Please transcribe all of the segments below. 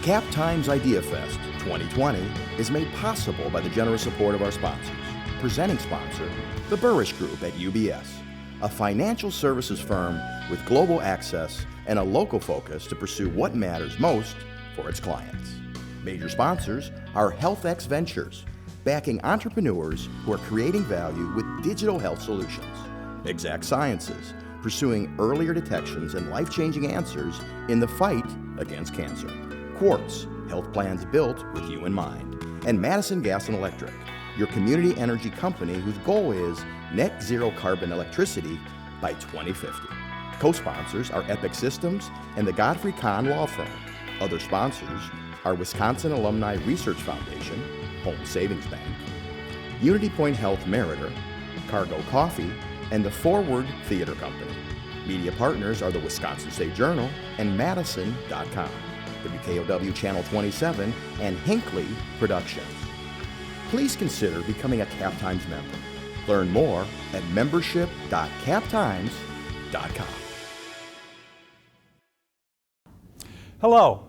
Cap Times Idea Fest 2020 is made possible by the generous support of our sponsors. Presenting sponsor, the Burrish Group at UBS, a financial services firm with global access and a local focus to pursue what matters most for its clients. Major sponsors are HealthX Ventures, backing entrepreneurs who are creating value with digital health solutions. Exact Sciences, pursuing earlier detections and life-changing answers in the fight against cancer. Quartz, health plans built with you in mind. And Madison Gas and Electric, your community energy company whose goal is net zero carbon electricity by 2050. Co-sponsors are Epic Systems and the Godfrey Kahn Law Firm. Other sponsors are Wisconsin Alumni Research Foundation, Home Savings Bank, Unity Point Health Meritor, Cargo Coffee, and the Forward Theater Company. Media partners are the Wisconsin State Journal and Madison.com, WKOW Channel 27, and Hinckley Productions. Please consider becoming a Cap Times member. Learn more at membership.captimes.com. Hello,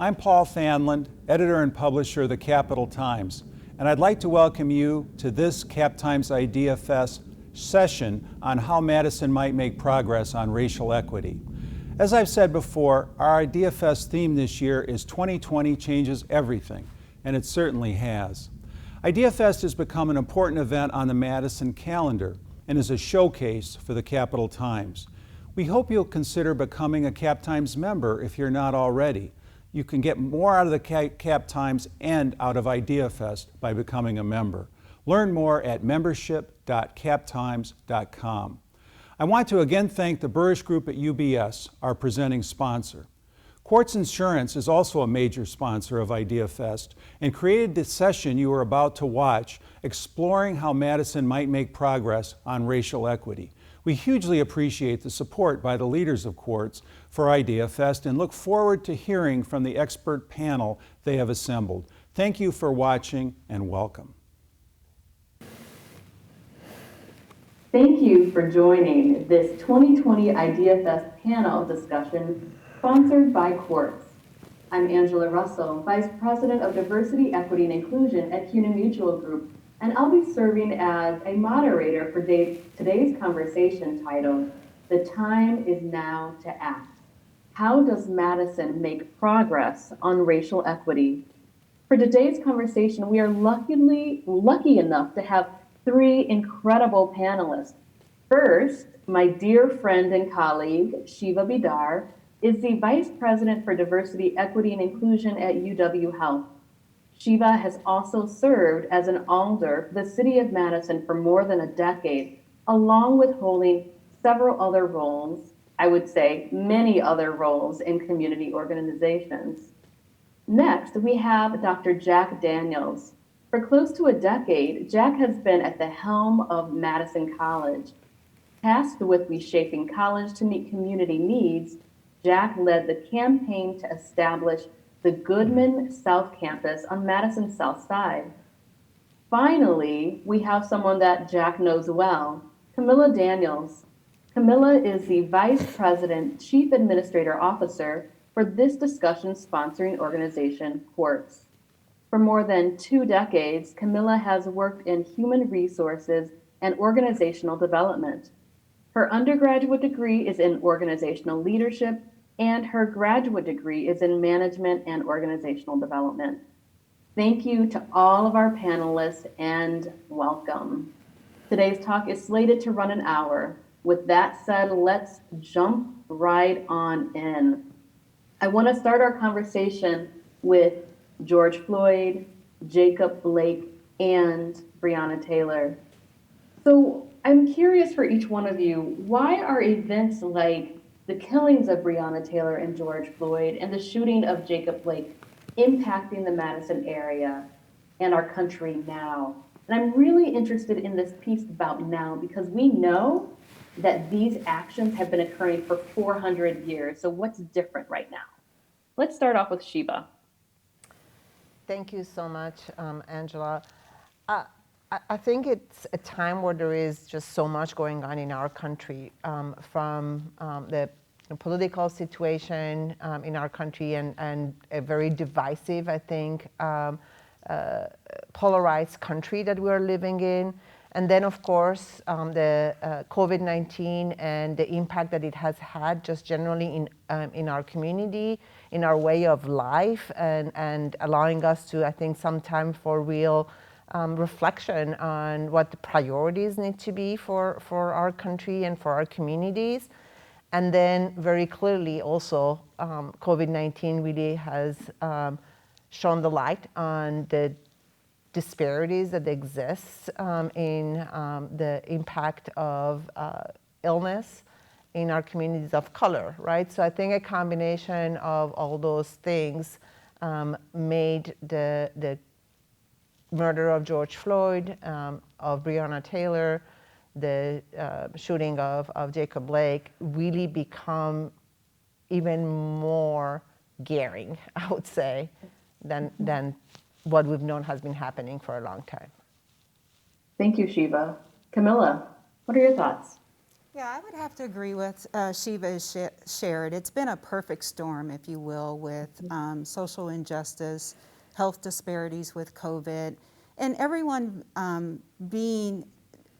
I'm Paul Fanland, editor and publisher of the Capital Times, and I'd like to welcome you to this Cap Times Idea Fest session on how Madison might make progress on racial equity. As I've said before, our Idea Fest theme this year is 2020 Changes Everything, and it certainly has. Idea Fest has become an important event on the Madison calendar and is a showcase for the Capital Times. We hope you'll consider becoming a Cap Times member if you're not already. You can get more out of the Cap Times and out of Idea Fest by becoming a member. Learn more at membership.captimes.com. I want to again thank the Burrish Group at UBS, our presenting sponsor. Quartz Insurance is also a major sponsor of Idea Fest and created the session you are about to watch, exploring how Madison might make progress on racial equity. We hugely appreciate the support by the leaders of Quartz for Idea Fest and look forward to hearing from the expert panel they have assembled. Thank you for watching and welcome. Thank you for joining this 2020 Idea Fest panel discussion sponsored by Quartz. I'm Angela Russell, Vice President of Diversity, Equity, and Inclusion at CUNA Mutual Group, and I'll be serving as a moderator for today's conversation titled, "The Time is Now to Act. How does Madison make progress on racial equity?" For today's conversation, we are lucky enough to have three incredible panelists. First, my dear friend and colleague, Shiva Bidar, is the Vice President for Diversity, Equity, and Inclusion at UW Health. Shiva has also served as an alder for the City of Madison for more than a decade, along with holding several other roles, I would say many other roles in community organizations. Next, we have Dr. Jack Daniels. For close to a decade, Jack has been at the helm of Madison College. Tasked with reshaping college to meet community needs, Jack led the campaign to establish the Goodman South Campus on Madison's South Side. Finally, we have someone that Jack knows well, Camilla Daniels. Camilla is the Vice President, Chief Administrator Officer for this discussion sponsoring organization, Quartz. For more than 2 decades, Kimila has worked in human resources and organizational development. Her undergraduate degree is in organizational leadership, and her graduate degree is in management and organizational development. Thank you to all of our panelists and welcome. Today's talk is slated to run an hour. With that said, let's jump right on in. I want to start our conversation with George Floyd, Jacob Blake, and Breonna Taylor. So I'm curious for each one of you, why are events like the killings of Breonna Taylor and George Floyd and the shooting of Jacob Blake impacting the Madison area and our country now? And I'm really interested in this piece about now because we know that these actions have been occurring for 400 years. So what's different right now? Let's start off with Shiva. Thank you so much, Angela. I think it's a time where there is just so much going on in our country, from the political situation in our country, and a very divisive, I think, polarized country that we're living in. And then, of course, the COVID-19 and the impact that it has had just generally in our community, in our way of life, and allowing us to, I think, some time for real reflection on what the priorities need to be for our country and for our communities. And then very clearly also, COVID-19 really has shone the light on the disparities that exist in the impact of illness in our communities of color, right? So I think a combination of all those things made the murder of George Floyd, of Breonna Taylor, the shooting of Jacob Blake really become even more glaring, I would say, than what we've known has been happening for a long time. Thank you, Shiva. Camilla, what are your thoughts? Yeah, I would have to agree with Shiva's shared. It's been a perfect storm, if you will, with social injustice, health disparities with COVID, and everyone being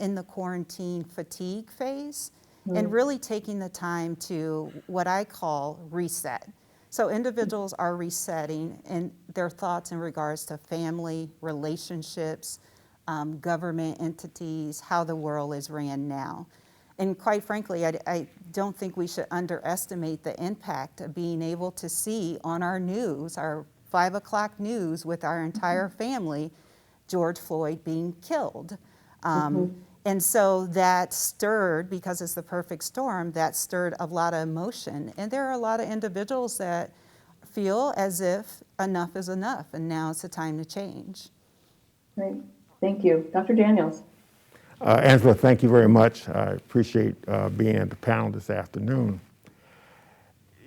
in the quarantine fatigue phase and really taking the time to what I call reset. So individuals are resetting in their thoughts in regards to family, relationships, government entities, how the world is ran now. And quite frankly, I don't think we should underestimate the impact of being able to see on our news, our 5 o'clock news with our entire family, George Floyd being killed. And so that stirred, because it's the perfect storm, that stirred a lot of emotion. And there are a lot of individuals that feel as if enough is enough, and now it's the time to change. Great. Thank you. Dr. Daniels. Angela, thank you very much. I appreciate being at the panel this afternoon.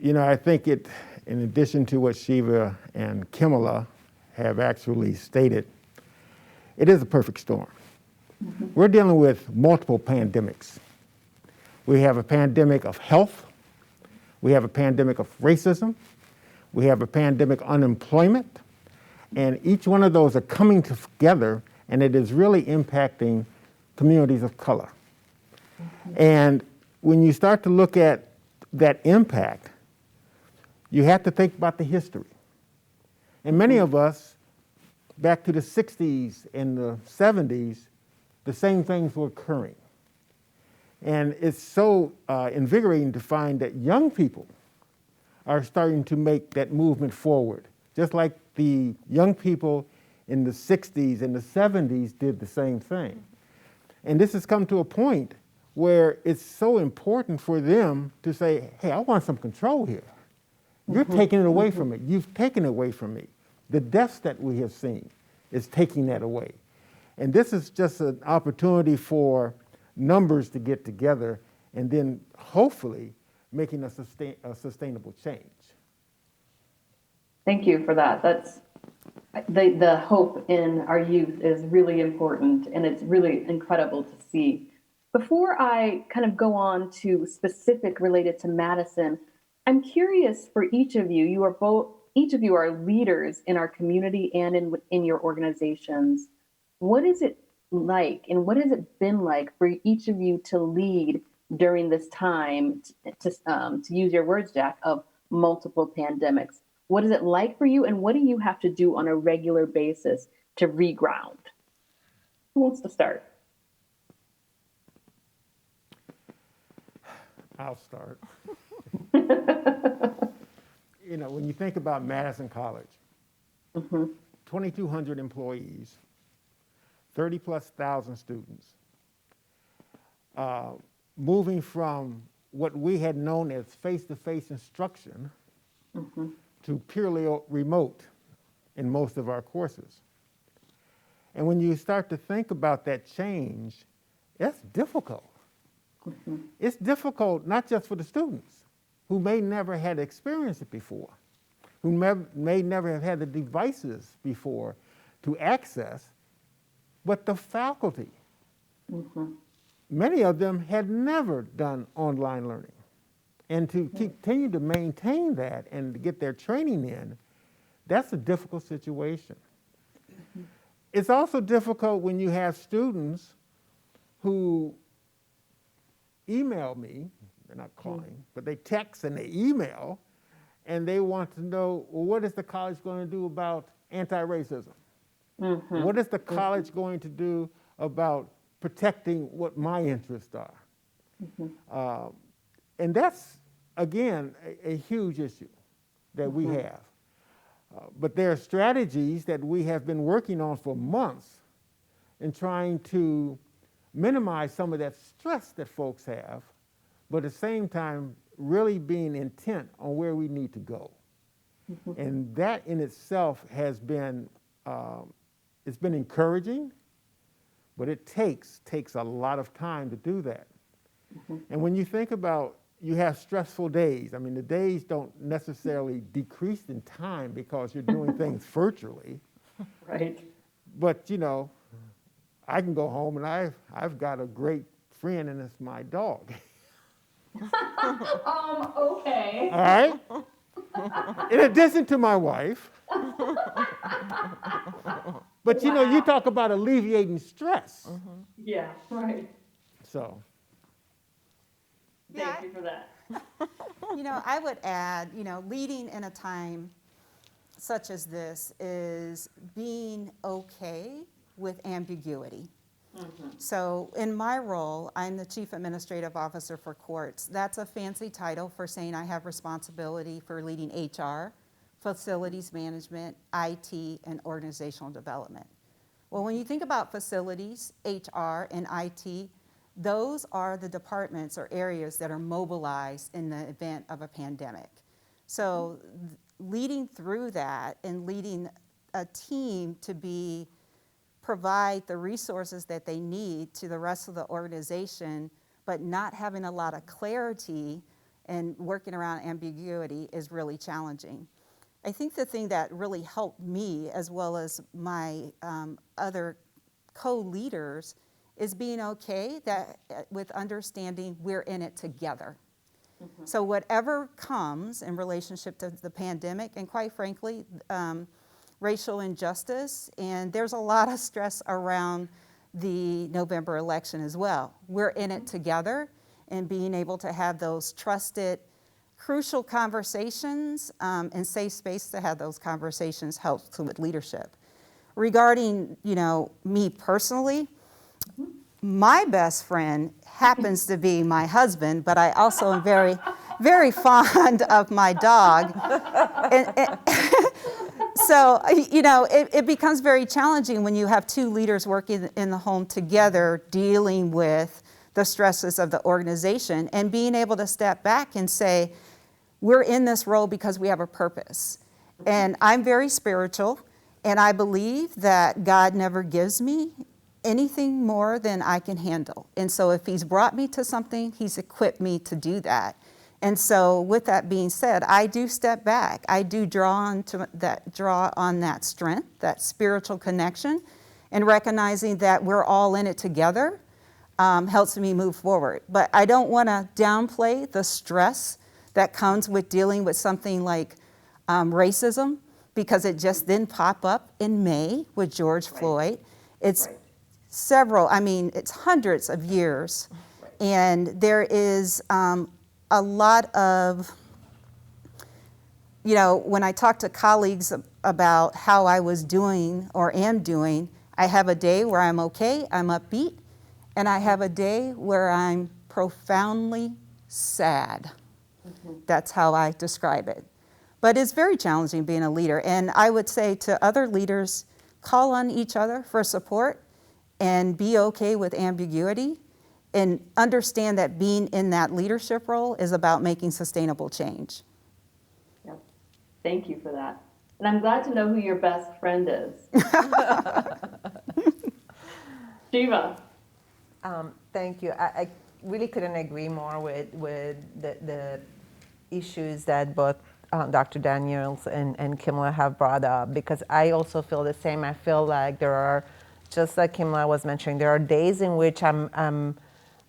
You know, I think it, in addition to what Shiva and Kimila have actually stated, it is a perfect storm. We're dealing with multiple pandemics. We have a pandemic of health. We have a pandemic of racism. We have a pandemic of unemployment. And each one of those are coming together, and it is really impacting communities of color. And when you start to look at that impact, you have to think about the history. And many of us, back to the 60s and the 70s, the same things were occurring. And it's so invigorating to find that young people are starting to make that movement forward, just like the young people in the 60s and the 70s did the same thing. And this has come to a point where it's so important for them to say, hey, I want some control here. You're taking it away from me. You've taken it away from me. The deaths that we have seen is taking that away. And this is just an opportunity for numbers to get together and then hopefully making a sustainable change. Thank you for that. That's the hope in our youth is really important, and it's really incredible to see. Before I kind of go on to specific related to Madison, I'm curious for each of you. Each of you are leaders in our community and in your organizations. What is it like, and what has it been like for each of you to lead during this time, to use your words, Jack, of multiple pandemics? What is it like for you, and what do you have to do on a regular basis to reground? Who wants to start? I'll start. You know, when you think about Madison College, 2,200 employees, 30+ thousand students, moving from what we had known as face-to-face instruction to purely remote in most of our courses. And when you start to think about that change, it's difficult. It's difficult not just for the students who may never had experienced it before, who may never have had the devices before to access, but the faculty. Many of them had never done online learning. And to continue to maintain that and to get their training in, that's a difficult situation. It's also difficult when you have students who email me, they're not calling, but they text and they email, and they want to know, well, what is the college going to do about anti-racism? What is the college going to do about protecting what my interests are? And that's, again, a huge issue that we have. But there are strategies that we have been working on for months in trying to minimize some of that stress that folks have, but at the same time, really being intent on where we need to go. And that in itself has been, it's been encouraging, but it takes a lot of time to do that. And when you think about, you have stressful days. I mean, the days don't necessarily decrease in time because you're doing things virtually. Right. But, you know, I can go home and I've got a great friend, and it's my dog. Okay. All right? In addition to my wife. But, you know, you talk about alleviating stress. Yeah, right. So. Thank you for that. You know, I would add, you know, leading in a time such as this is being okay with ambiguity. So in my role, I'm the Chief Administrative Officer for courts. That's a fancy title for saying I have responsibility for leading HR, facilities management, IT, and organizational development. Well, when you think about facilities, HR, and IT, those are the departments or areas that are mobilized in the event of a pandemic. So leading through that and leading a team to provide the resources that they need to the rest of the organization, but not having a lot of clarity and working around ambiguity is really challenging. I think the thing that really helped me, as well as my other co-leaders, is being okay with understanding we're in it together. So whatever comes in relationship to the pandemic, and quite frankly, racial injustice, and there's a lot of stress around the November election as well. We're in it together, and being able to have those trusted, crucial conversations and safe space to have those conversations helps with leadership. Regarding, you know, me personally, my best friend happens to be my husband, but I also am very, very fond of my dog. So, you know, it becomes very challenging when you have two leaders working in the home together, dealing with the stresses of the organization, and being able to step back and say, we're in this role because we have a purpose. And I'm very spiritual, and I believe that God never gives me anything more than I can handle. And so if he's brought me to something, he's equipped me to do that. And so with that being said, I do step back. I do draw on that strength, that spiritual connection, and recognizing that we're all in it together helps me move forward. But I don't want to downplay the stress that comes with dealing with something like racism, because it just didn't pop up in May with George Floyd. It's it's hundreds of years. And there is a lot of, you know, when I talk to colleagues about how I was doing or am doing, I have a day where I'm okay, I'm upbeat, and I have a day where I'm profoundly sad. That's how I describe it. But it's very challenging being a leader. And I would say to other leaders, call on each other for support and be okay with ambiguity, and understand that being in that leadership role is about making sustainable change. Yep. Thank you for that. And I'm glad to know who your best friend is. Shiva. Thank you. I really couldn't agree more with the issues that both Dr. Daniels and Kimila have brought up, because I also feel the same. I feel like there are, just like Kimila was mentioning, there are days in which I'm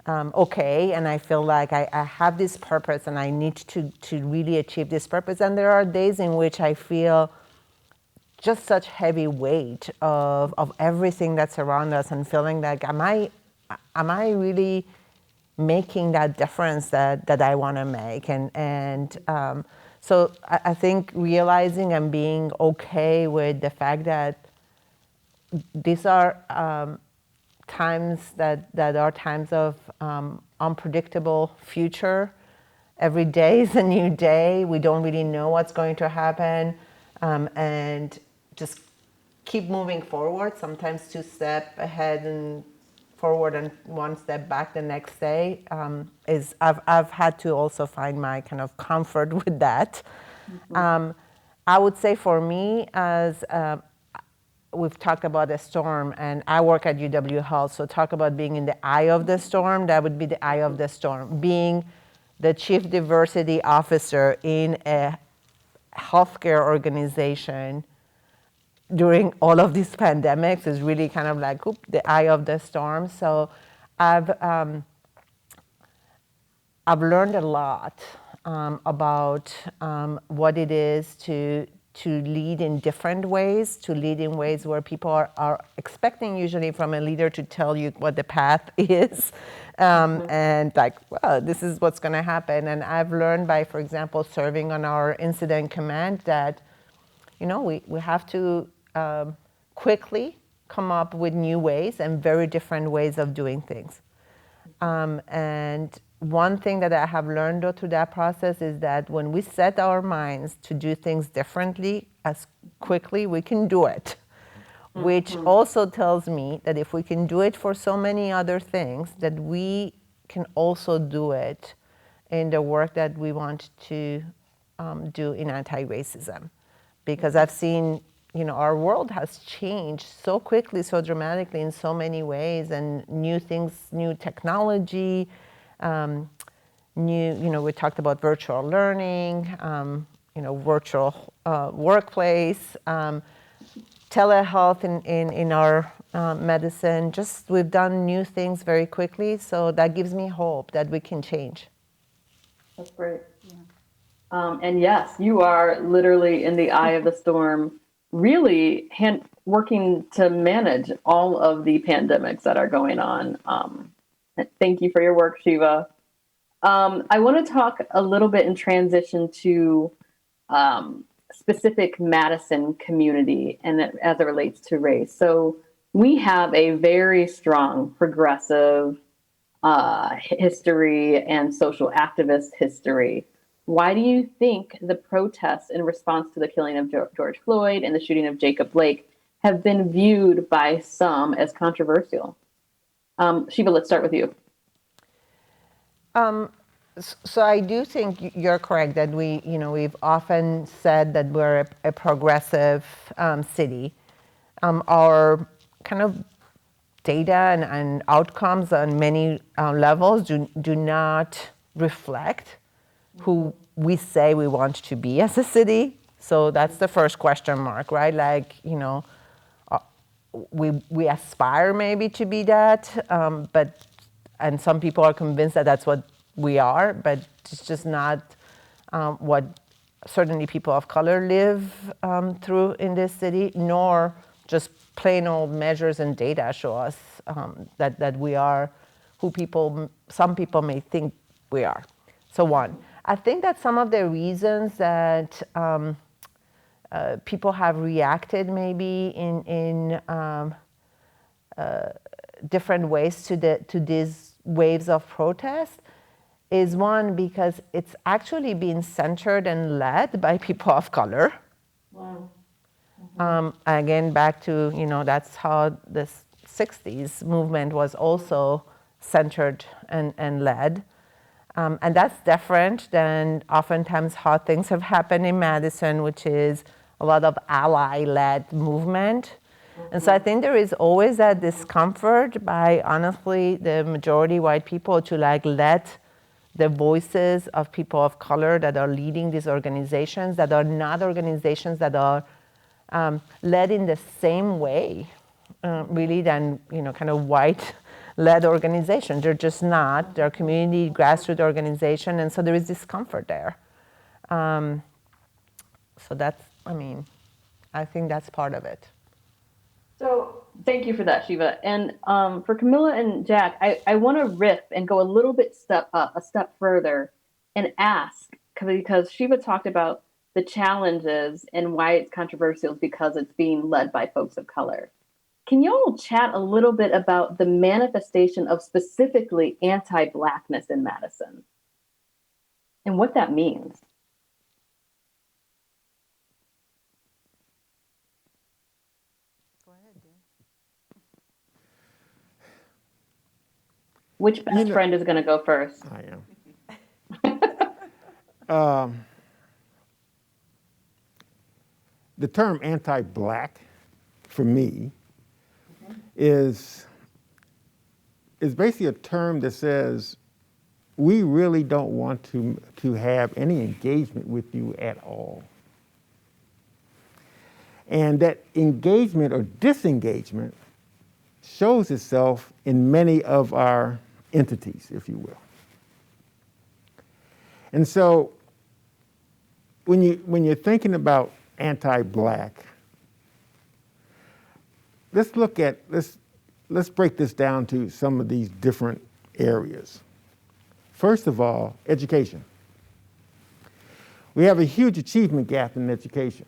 okay, and I feel like I have this purpose and I need to really achieve this purpose. And there are days in which I feel just such heavy weight of everything that's around us and feeling like, am I really making that difference that I want to make? So I think realizing and being okay with the fact that these are times that are times of unpredictable future. Every day is a new day. We don't really know what's going to happen, and just keep moving forward. Sometimes 2 steps ahead and forward and 1 step back the next day. I've had to also find my kind of comfort with that. I would say for me, as we've talked about a storm, and I work at UW Health, so talk about being in the eye of the storm, that would be the eye of the storm. Being the chief diversity officer in a healthcare organization during all of these pandemics is really kind of like the eye of the storm. So I've learned a lot about what it is to lead in different ways, to lead in ways where people are expecting usually from a leader to tell you what the path is, and like, well, this is what's going to happen. And I've learned by, for example, serving on our incident command that, we have to quickly come up with new ways and very different ways of doing things. And one thing that I have learned though through that process is that when we set our minds to do things differently, as quickly we can do it, which also tells me that if we can do it for so many other things, that we can also do it in the work that we want to do in anti-racism. Because I've seen, our world has changed so quickly, so dramatically in so many ways, and new things, new technology, we talked about virtual learning, virtual workplace, telehealth in our medicine. Just we've done new things very quickly, so that gives me hope that we can change. That's great. Yeah. And yes, you are literally in the eye of the storm, really working to manage all of the pandemics that are going on. Thank you for your work, Shiva. I want to talk a little bit in transition to specific Madison community and as it relates to race. So we have a very strong progressive history and social activist history. Why do you think the protests in response to the killing of George Floyd and the shooting of Jacob Blake have been viewed by some as controversial? Shiva, let's start with you. So I do think you're correct that we've often said that we're a progressive city. Our kind of data and outcomes on many levels do not reflect who we say we want to be as a city. So that's the first question mark, right? Like, we aspire maybe to be that, and some people are convinced that that's what we are, but it's just not what certainly people of color live through in this city, nor just plain old measures and data show us that we are who some people may think we are. So one, I think that some of the reasons that people have reacted maybe in different ways to these waves of protest is one, because it's actually been centered and led by people of color. Wow. Again, back to, that's how the 60s movement was also centered and led. And that's different than oftentimes how things have happened in Madison, which is a lot of ally-led movement. And so I think there is always that discomfort by, honestly, the majority white people to let the voices of people of color that are leading these organizations, that are not organizations that are led in the same way, really, than kind of white led organization. They're just not. They're community grassroots organization, and so there is discomfort there. So that's, I think that's part of it. So thank you for that, Shiva. And for Camilla and Jack, I want to riff and go a little bit a step further and ask, because Shiva talked about the challenges and why it's controversial because it's being led by folks of color. Can y'all chat a little bit about the manifestation of specifically anti-Blackness in Madison and what that means? Which best friend is going to go first? I am. The term anti-Black, for me, is basically a term that says we really don't want to have any engagement with you at all. And that engagement or disengagement shows itself in many of our entities, if you will. And so when you're thinking about anti-Black, let's break this down to some of these different areas. First of all, education. We have a huge achievement gap in education.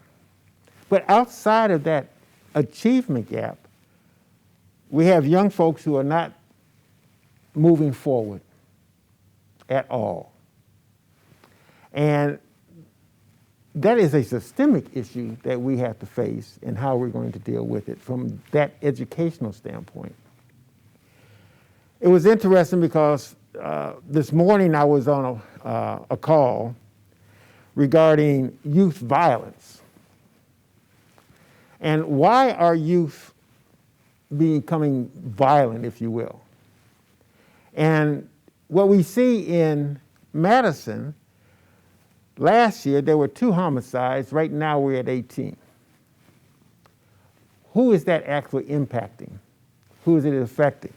But outside of that achievement gap, we have young folks who are not moving forward at all. And that is a systemic issue that we have to face and how we're going to deal with it from that educational standpoint. It was interesting because this morning I was on a call regarding youth violence. And why are youth becoming violent, if you will? And what we see in Madison, last year there were 2 homicides. Right now we're at 18. Who is that actually impacting? Who is it affecting?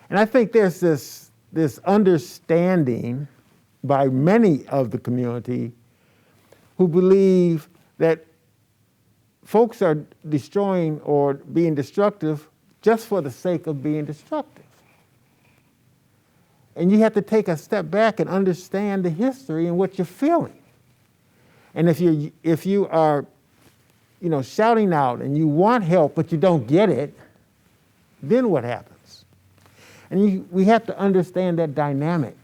And I think there's this understanding by many of the community who believe that folks are destroying or being destructive just for the sake of being destructive. And you have to take a step back and understand the history and what you're feeling. And if you are, shouting out and you want help but you don't get it, then what happens? And we have to understand that dynamic.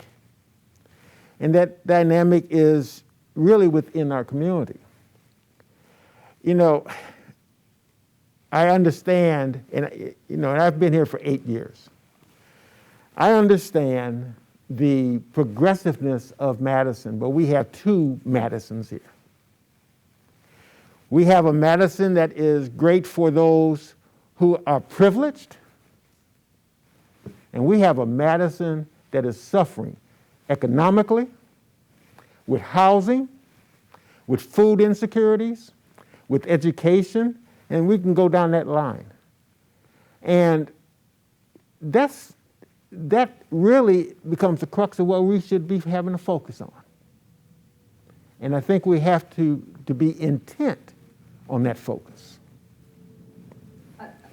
And that dynamic is really within our community. I understand, and I've been here for 8 years. I understand the progressiveness of Madison, but we have 2 Madisons here. We have a Madison that is great for those who are privileged, and we have a Madison that is suffering economically, with housing, with food insecurities, with education, and we can go down that line. And that really becomes the crux of what we should be having to focus on. And I think we have to be intent on that focus.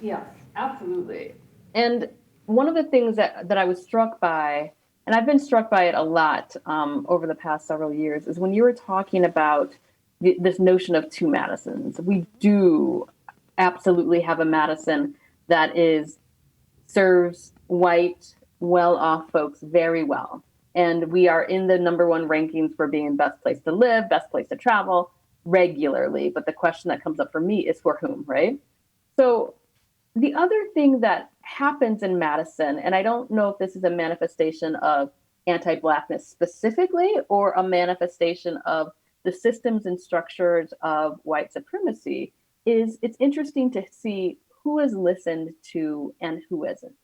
Yes, absolutely. And one of the things that I was struck by, and I've been struck by it a lot over the past several years, is when you were talking about this notion of 2 Madisons. We do absolutely have a Madison that serves white, well-off folks very well. And we are in the #1 rankings for being best place to live, best place to travel regularly. But the question that comes up for me is for whom, right? So the other thing that happens in Madison, and I don't know if this is a manifestation of anti-Blackness specifically or a manifestation of the systems and structures of white supremacy, is it's interesting to see who is listened to and who isn't.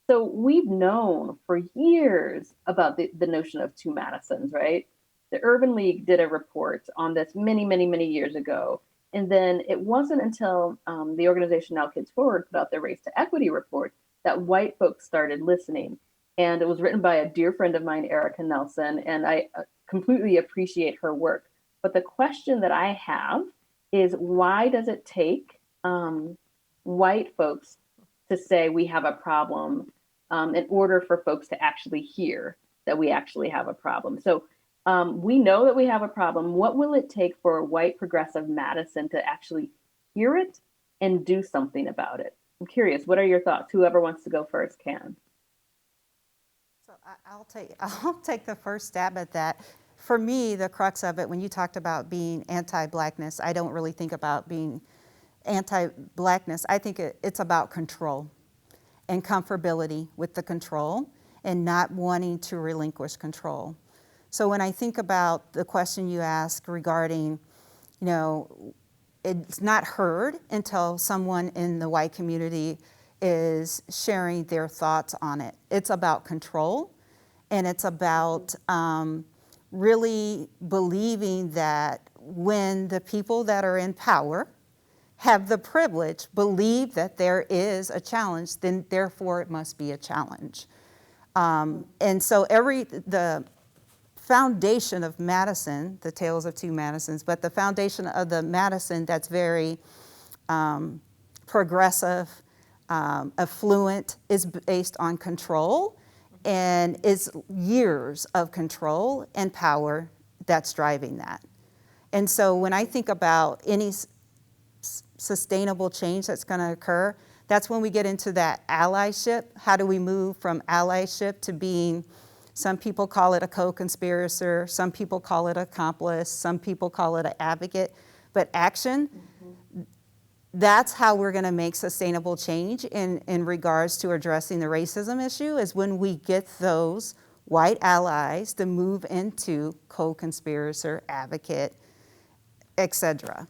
So we've known for years about the notion of 2 Madisons, right? The Urban League did a report on this many, many, many years ago. And then it wasn't until the organization Now Kids Forward put out their Race to Equity report that white folks started listening. And it was written by a dear friend of mine, Erica Nelson, and I completely appreciate her work. But the question that I have is, why does it take white folks to say we have a problem in order for folks to actually hear that we actually have a problem? So we know that we have a problem. What will it take for white progressive Madison to actually hear it and do something about it? I'm curious, what are your thoughts? Whoever wants to go first can. So I'll take the first stab at that. For me, the crux of it, when you talked about being anti-Blackness, I don't really think about being anti-Blackness. I think it's about control and comfortability with the control and not wanting to relinquish control. So when I think about the question you asked regarding, it's not heard until someone in the white community is sharing their thoughts on it. It's about control, and it's about really believing that when the people that are in power have the privilege, believe that there is a challenge, then therefore it must be a challenge. And so the foundation of Madison, the Tales of Two Madisons, but the foundation of the Madison that's very progressive, affluent, is based on control, and is years of control and power that's driving that. And so when I think about any sustainable change that's going to occur, that's when we get into that allyship. How do we move from allyship to being, some people call it a co-conspirator, some people call it accomplice, some people call it an advocate, but action, that's how we're going to make sustainable change in regards to addressing the racism issue, is when we get those white allies to move into co-conspirator, advocate, etc.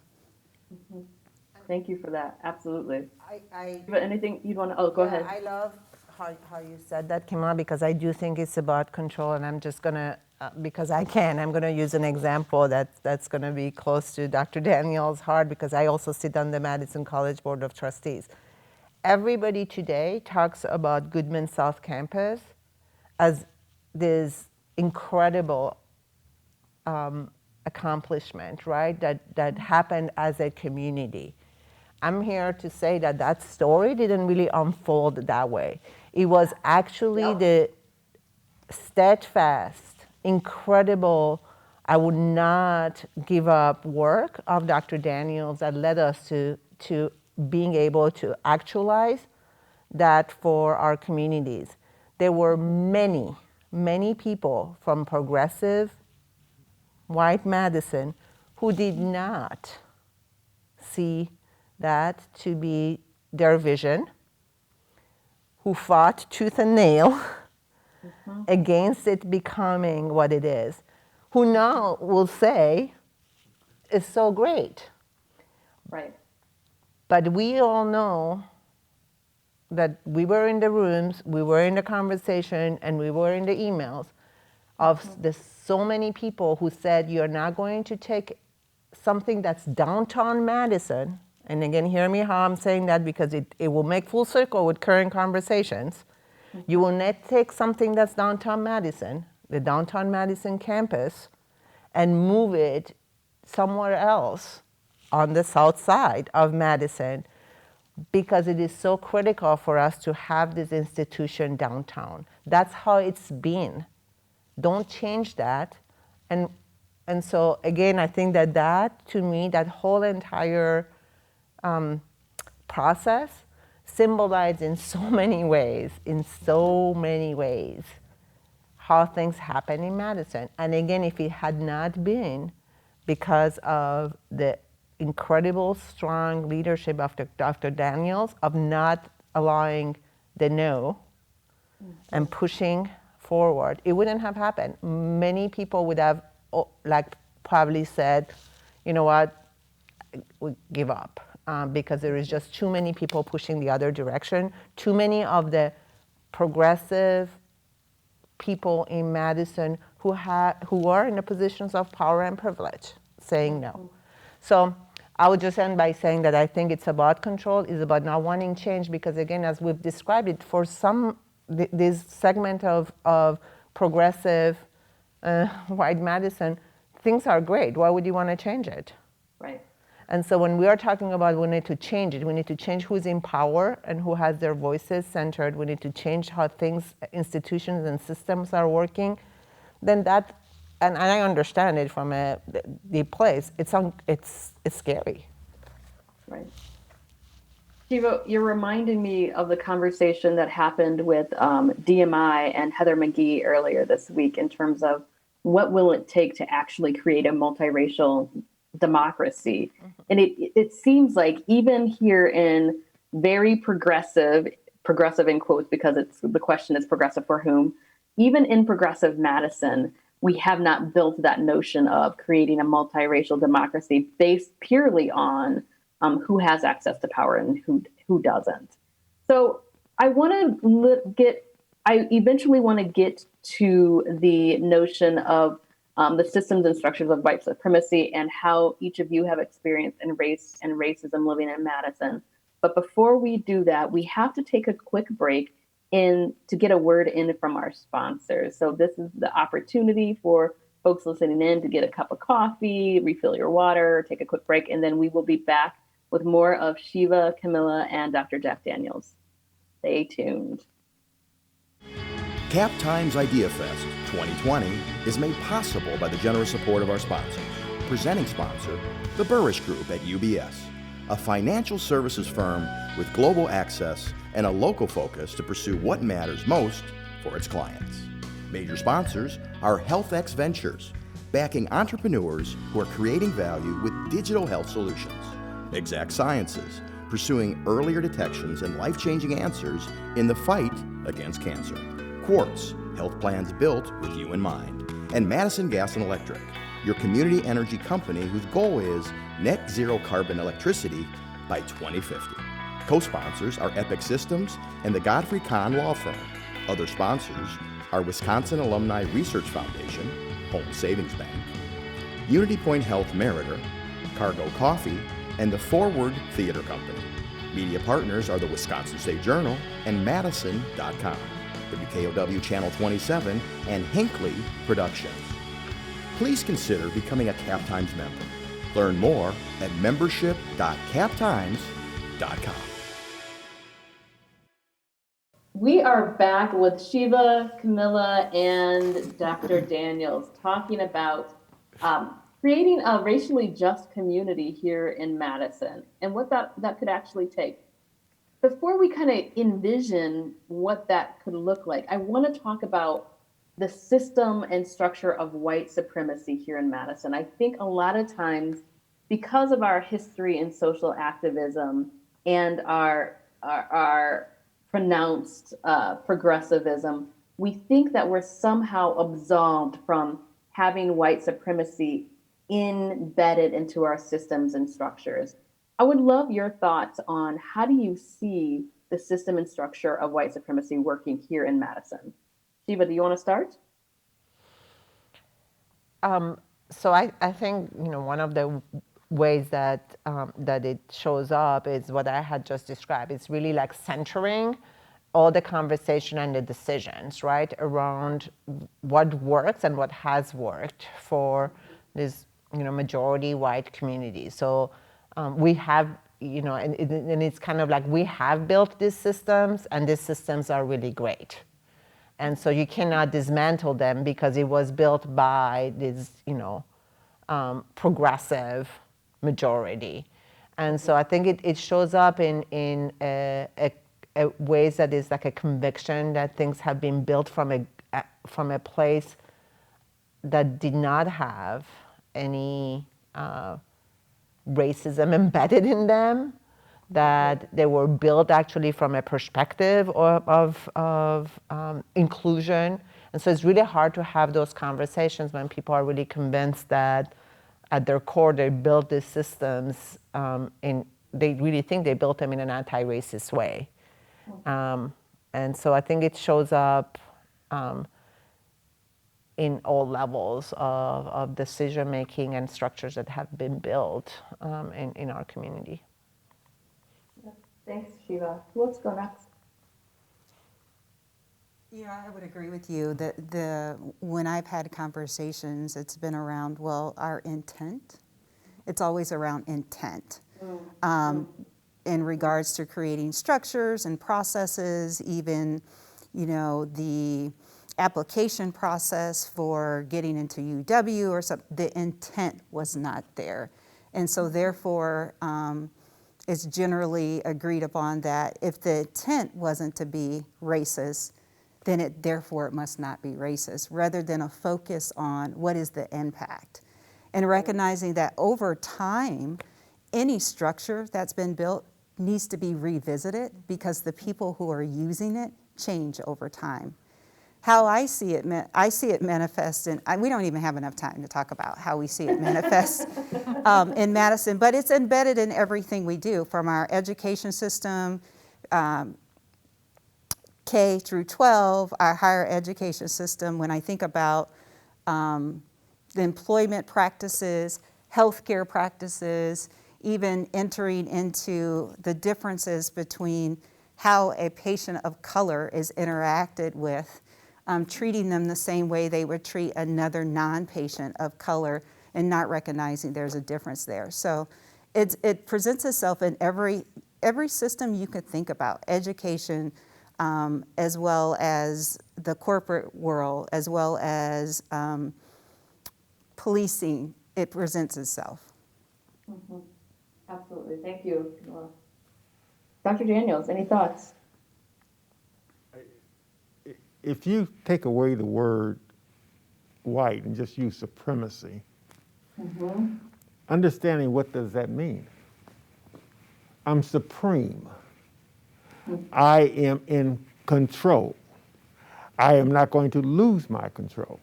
Thank you for that. Absolutely. I But anything you'd want to? Oh, go ahead. I love how you said that, Kimila, because I do think it's about control, and I'm just gonna, because I'm gonna use an example that's gonna be close to Dr. Daniels' heart, because I also sit on the Madison College Board of Trustees. Everybody today talks about Goodman South Campus as this incredible accomplishment, right? That happened as a community. I'm here to say that story didn't really unfold that way. It was actually the steadfast, incredible, I would not give up work of Dr. Daniels that led us to being able to actualize that for our communities. There were many, many people from progressive white Madison who did not see that to be their vision, who fought tooth and nail against it becoming what it is, who now will say it's so great. Right. But we all know that we were in the rooms, we were in the conversation, and we were in the emails of so many people who said, you're not going to take something that's downtown Madison, and again, hear me how I'm saying that, because it will make full circle with current conversations. You will not take something that's downtown Madison, the downtown Madison campus, and move it somewhere else on the south side of Madison, because it is so critical for us to have this institution downtown. That's how it's been. Don't change that. And so again, I think that to me, that whole entire process symbolized in so many ways, how things happen in Madison. And again, if it had not been because of the incredible, strong leadership of Dr. Daniels of not allowing the no and pushing forward, it wouldn't have happened. Many people would have probably said, you know what, we give up. Because there is just too many people pushing the other direction, too many of the progressive people in Madison who are in the positions of power and privilege saying no. So I would just end by saying that I think it's about control, it's about not wanting change, because again, as we've described it, for some, this segment of progressive white Madison, things are great. Why would you want to change it? Right. And so when we are talking about we need to change it, we need to change who's in power and who has their voices centered. We need to change how things, institutions and systems are working. Then that, and I understand it from a deep place, it's scary. Right. Shiva, you're reminding me of the conversation that happened with DMI and Heather McGee earlier this week in terms of what will it take to actually create a multiracial democracy. Mm-hmm. And it seems like even here in very progressive in quotes, because the question is progressive for whom, even in progressive Madison, we have not built that notion of creating a multiracial democracy based purely on who has access to power and who doesn't. So I eventually want to get to the notion of the systems and structures of white supremacy and how each of you have experienced in race and racism living in Madison. But before we do that, we have to take a quick break to get a word in from our sponsors. So this is the opportunity for folks listening in to get a cup of coffee, refill your water, take a quick break, and then we will be back with more of Shiva, Camilla, and Dr. Jack Daniels. Stay tuned. Cap Times Idea Fest 2020 is made possible by the generous support of our sponsors. Presenting sponsor, the Burrish Group at UBS, a financial services firm with global access and a local focus to pursue what matters most for its clients. Major sponsors are HealthX Ventures, backing entrepreneurs who are creating value with digital health solutions. Exact Sciences, pursuing earlier detections and life-changing answers in the fight against cancer. Quartz, health plans built with you in mind. And Madison Gas and Electric, your community energy company whose goal is net zero carbon electricity by 2050. Co-sponsors are Epic Systems and the Godfrey Kahn Law Firm. Other sponsors are Wisconsin Alumni Research Foundation, Home Savings Bank, Unity Point Health Meritor, Cargo Coffee, and the Forward Theater Company. Media partners are the Wisconsin State Journal and Madison.com, WKOW Channel 27, and Hinckley Productions. Please consider becoming a Cap Times member. Learn more at membership.captimes.com. We are back with Shiva, Camilla, and Dr. Daniels talking about creating a racially just community here in Madison and what that could actually take. Before we kind of envision what that could look like, I want to talk about the system and structure of white supremacy here in Madison. I think a lot of times, because of our history in social activism and our pronounced progressivism, we think that we're somehow absolved from having white supremacy embedded into our systems and structures. I would love your thoughts on how do you see the system and structure of white supremacy working here in Madison? Shiva, do you want to start? So I think one of the ways that that it shows up is what I had just described. It's really like centering all the conversation and the decisions, right, around what works and what has worked for this majority white community. So we have, and it's kind of like we have built these systems, and these systems are really great. And so you cannot dismantle them because it was built by this, progressive majority. And so I think it shows up in ways that is like a conviction that things have been built from a place that did not have any racism embedded in them, that they were built actually from a perspective of inclusion. And so it's really hard to have those conversations when people are really convinced that at their core they built these systems they really think they built them in an anti-racist way. And so I think it shows up in all levels of decision making and structures that have been built in our community. Thanks, Shiva. Let's go next. Yeah, I would agree with you that when I've had conversations, it's been around, well, our intent. It's always around intent. In regards to creating structures and processes, even, the application process for getting into UW or something, the intent was not there. And so therefore, it's generally agreed upon that if the intent wasn't to be racist, then therefore it must not be racist, rather than a focus on what is the impact. And recognizing that over time, any structure that's been built needs to be revisited because the people who are using it change over time. How I see it manifest, and we don't even have enough time to talk about how we see it manifest in Madison, but it's embedded in everything we do, from our education system, K through 12, our higher education system. When I think about the employment practices, healthcare practices, even entering into the differences between how a patient of color is interacted with, treating them the same way they would treat another non-patient of color and not recognizing there's a difference there. So it presents itself in every system you could think about, education, as well as the corporate world, as well as policing. It presents itself. Mm-hmm. Absolutely. Thank you, Camilla. Dr. Daniels, any thoughts? If you take away the word white and just use supremacy, understanding what does that mean? I'm supreme. I am in control. I am not going to lose my control.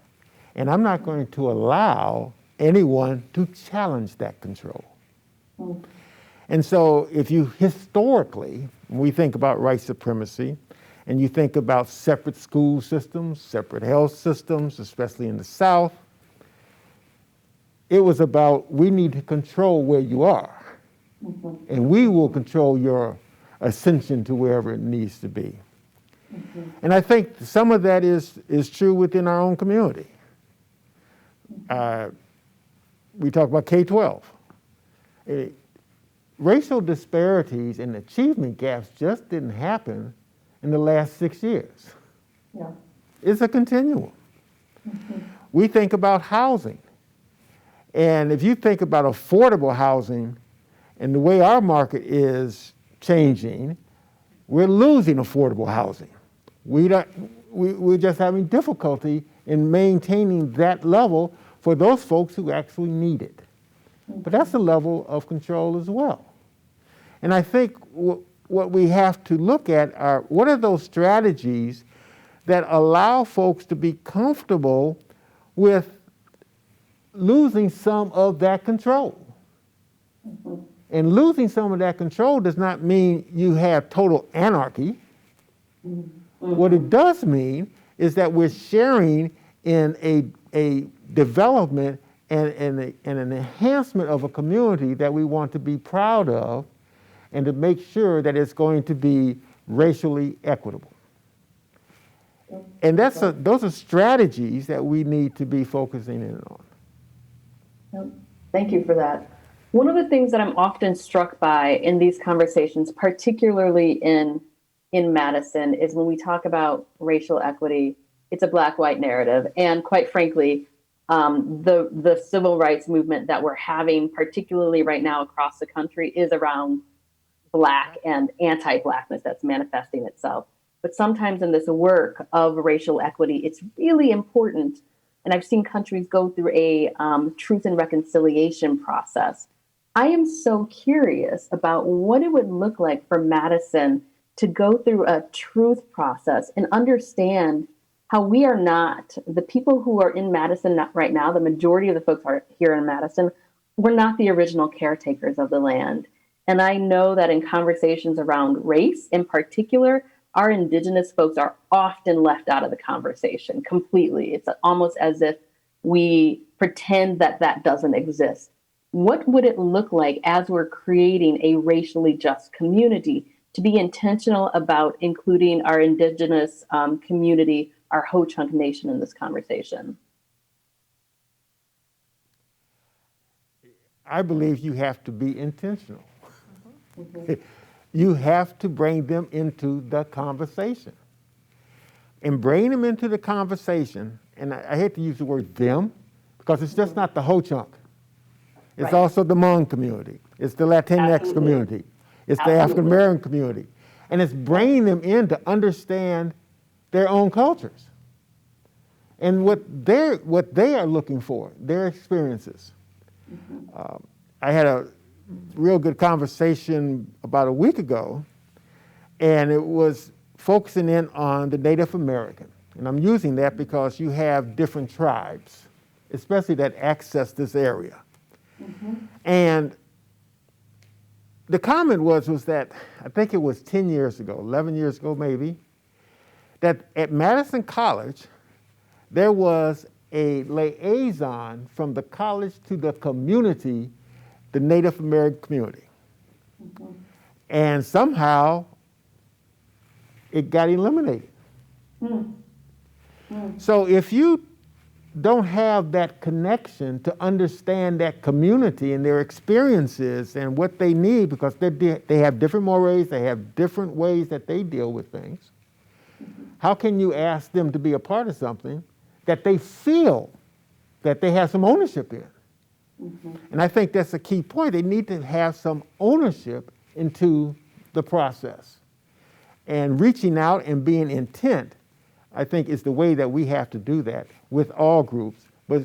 And I'm not going to allow anyone to challenge that control. And so if you historically, when we think about white supremacy, and you think about separate school systems, separate health systems, especially in the South, it was about, we need to control where you are. And we will control your ascension to wherever it needs to be. And I think some of that is true within our own community. We talk about K-12. Racial disparities and achievement gaps just didn't happen in the last 6 years. Yeah. It's a continuum. We think about housing. And if you think about affordable housing and the way our market is changing, we're losing affordable housing. We're just having difficulty in maintaining that level for those folks who actually need it. But that's a level of control as well. And I think what we have to look at are, what are those strategies that allow folks to be comfortable with losing some of that control? And losing some of that control does not mean you have total anarchy. What it does mean is that we're sharing in a development and an enhancement of a community that we want to be proud of, and to make sure that it's going to be racially equitable. And those are strategies that we need to be focusing in on. Thank you for that. One of the things that I'm often struck by in these conversations, particularly in Madison, is when we talk about racial equity, it's a black-white narrative. And quite frankly, the civil rights movement that we're having, particularly right now across the country, is around Black and anti-Blackness that's manifesting itself. But sometimes in this work of racial equity, it's really important. And I've seen countries go through a truth and reconciliation process. I am so curious about what it would look like for Madison to go through a truth process and understand how we are not, the people who are in Madison right now, the majority of the folks are here in Madison, we're not the original caretakers of the land. And I know that in conversations around race in particular, our Indigenous folks are often left out of the conversation completely. It's almost as if we pretend that that doesn't exist. What would it look like as we're creating a racially just community to be intentional about including our Indigenous community, our Ho-Chunk Nation in this conversation? I believe you have to be intentional. You have to bring them into the conversation. And bring them into the conversation, and I hate to use the word them, because it's just not the Ho-Chunk. It's Right. also the Hmong community. It's the Latinx Absolutely. community. It's the Absolutely. African American community. And it's bringing them in to understand their own cultures and what they are looking for, their experiences. I had a real good conversation about a week ago, and it was focusing in on the Native American. And I'm using that because you have different tribes, especially that access this area. And the comment was that, I think it was 10 years ago, 11 years ago maybe, that at Madison College, there was a liaison from the college to the community, the Native American community. And somehow it got eliminated. So if you don't have that connection to understand that community and their experiences and what they need, because they have different mores, they have different ways that they deal with things, how can you ask them to be a part of something that they feel that they have some ownership in? And I think that's a key point. They need to have some ownership into the process. And reaching out and being intent, I think, is the way that we have to do that with all groups, but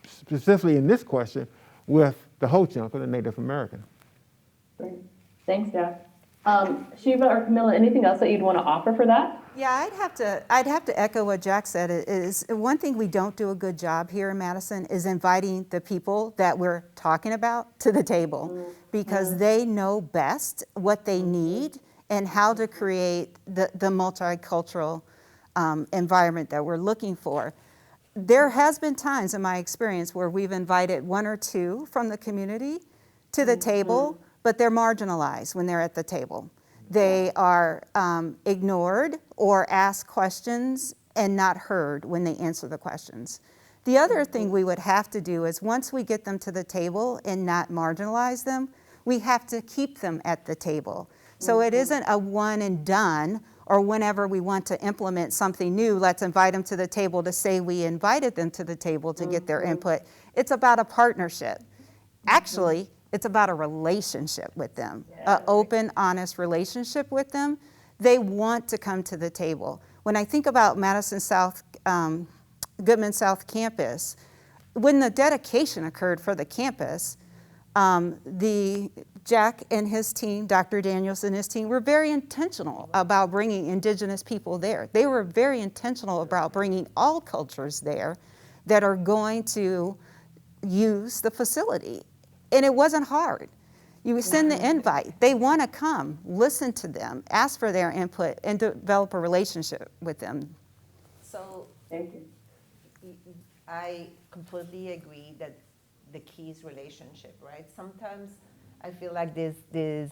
specifically in this question, with the Ho-Chunk or the Native American. Great. Thanks, Jeff. Shiva or Camilla, anything else that you'd want to offer for that? Yeah, I'd have to echo what Jack said. It is one thing we don't do a good job here in Madison is inviting the people that we're talking about to the table, because they know best what they need and how to create the multicultural environment that we're looking for. There has been times in my experience where we've invited one or two from the community to the table, but they're marginalized when they're at the table. They are ignored or asked questions and not heard when they answer the questions. The other thing we would have to do is, once we get them to the table and not marginalize them, we have to keep them at the table. So it isn't a one and done, or whenever we want to implement something new, let's invite them to the table to say we invited them to the table to get their input. It's about a partnership. Actually, it's about a relationship with them, an open, honest relationship with them. They want to come to the table. When I think about Madison South, Goodman South campus, when the dedication occurred for the campus, Jack and his team, Dr. Daniels and his team, were very intentional about bringing Indigenous people there. They were very intentional about bringing all cultures there that are going to use the facility. And it wasn't hard. You send the invite. They want to come, listen to them, ask for their input, and develop a relationship with them. So Thank you. I completely agree that the key is relationship, right? Sometimes I feel like the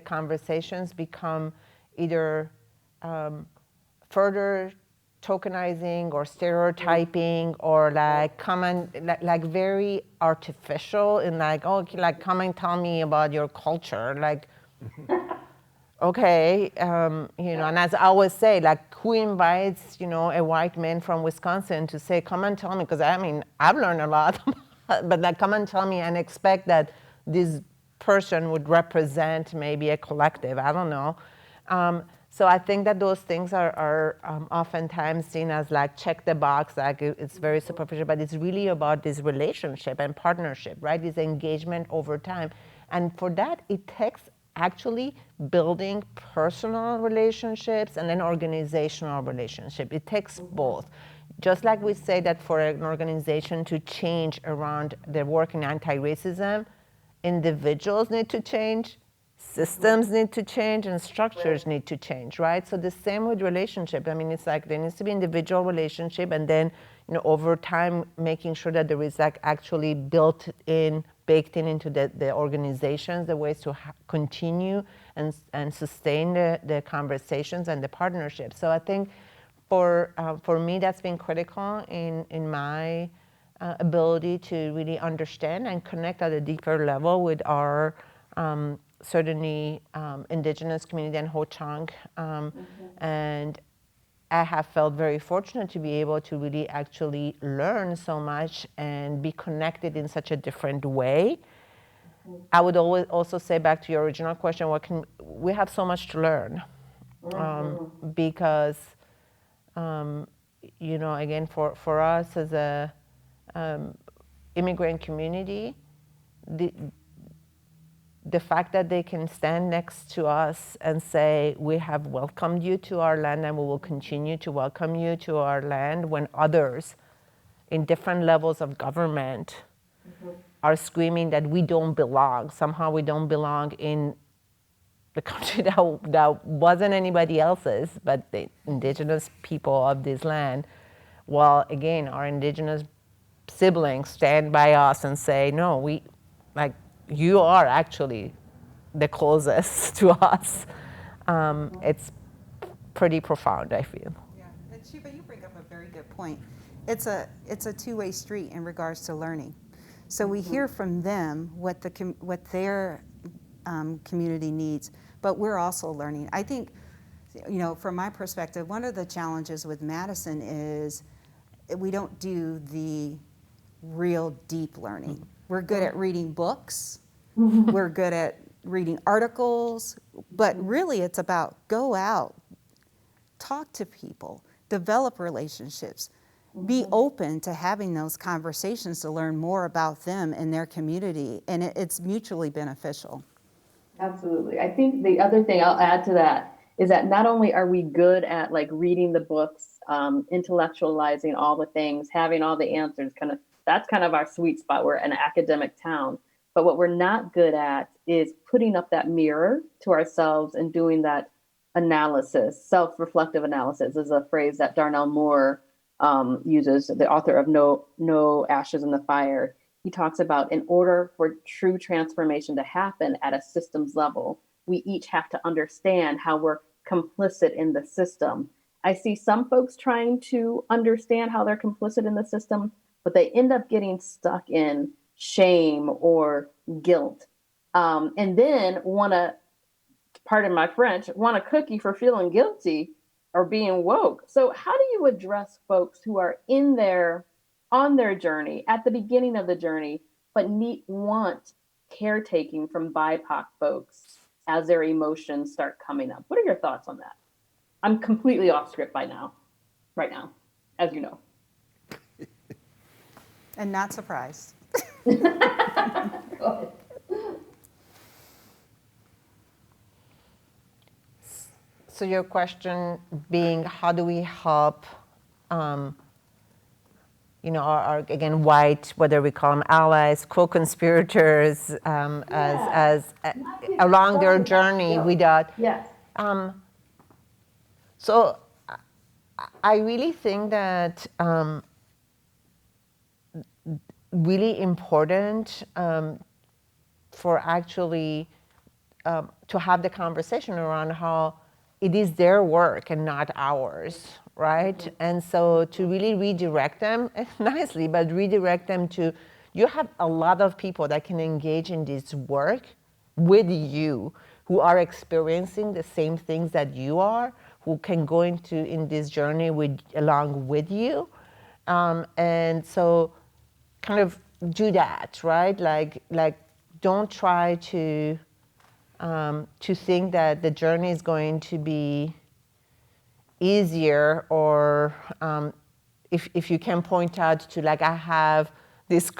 conversations become either further tokenizing or stereotyping, or like like very artificial, and like, oh, like come and tell me about your culture, like okay, you know. And as I always say, like, who invites, you know, a white man from Wisconsin to say, come and tell me, because I mean, I've learned a lot, but like, come and tell me, and expect that this person would represent maybe a collective, I don't know. So I think that those things are oftentimes seen as like check the box, like it's very superficial, but it's really about this relationship and partnership, right? This engagement over time. And for that, it takes actually building personal relationships and then organizational relationship. It takes both. Just like we say that for an organization to change around their work in anti-racism, individuals need to change, systems need to change and structures need to change, right? So the same with relationship. I mean, it's like there needs to be individual relationship, and then over time making sure that there is like actually baked in into the organizations, the ways to continue and sustain the conversations and the partnerships. So I think for me that's been critical in my ability to really understand and connect at a deeper level with our certainly indigenous community and Ho-Chunk. And I have felt very fortunate to be able to really actually learn so much and be connected in such a different way. I would always also say back to your original question, we have so much to learn. Because, again, for us as a immigrant community, the fact that they can stand next to us and say, we have welcomed you to our land and we will continue to welcome you to our land, when others in different levels of government are screaming that we don't belong. Somehow we don't belong in the country that wasn't anybody else's, but the indigenous people of this land. While again, our indigenous siblings stand by us and say, no, you are actually the closest to us. It's pretty profound, I feel. Yeah, and Shiva, you bring up a very good point. It's a two-way street in regards to learning. So we hear from them what their community needs, but we're also learning. I think, from my perspective, one of the challenges with Madison is we don't do the real deep learning. We're good at reading books, we're good at reading articles, but really it's about go out, talk to people, develop relationships, be open to having those conversations to learn more about them and their community, and it's mutually beneficial. Absolutely. I think the other thing I'll add to that is that not only are we good at reading the books, intellectualizing all the things, having all the answers, that's kind of our sweet spot. We're an academic town. But what we're not good at is putting up that mirror to ourselves and doing that analysis. Self-reflective analysis is a phrase that Darnell Moore uses, the author of No Ashes in the Fire. He talks about, in order for true transformation to happen at a systems level, we each have to understand how we're complicit in the system. I see some folks trying to understand how they're complicit in the system, but they end up getting stuck in shame or guilt, and then pardon my French, want a cookie for feeling guilty or being woke. So how do you address folks who are on their journey, at the beginning of the journey, but want caretaking from BIPOC folks as their emotions start coming up? What are your thoughts on that? I'm completely off script right now, as you know. And not surprised. Go ahead. So your question being, how do we help, our again, white, whether we call them allies, co-conspirators, as along their journey without. Yes. So I really think that really important for actually to have the conversation around how it is their work and not ours, right? Mm-hmm. And so to really redirect them nicely, but redirect them to, you have a lot of people that can engage in this work with you, who are experiencing the same things that you are, who can go in this journey along with you. And so kind of do that, right? Like don't try to think that the journey is going to be easier, or if you can point out to I have this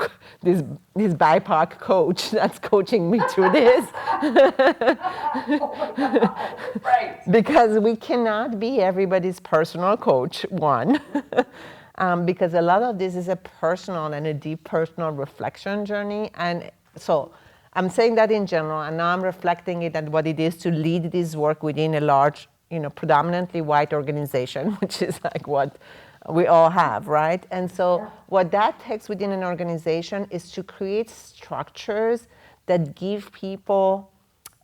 BIPOC coach that's coaching me through this. Oh my God. Right. Because we cannot be everybody's personal coach, one. Because a lot of this is a personal and a deep personal reflection journey. And so I'm saying that in general, and now I'm reflecting it at what it is to lead this work within a large, predominantly white organization, which is like what we all have, right? And so what that takes within an organization is to create structures that give people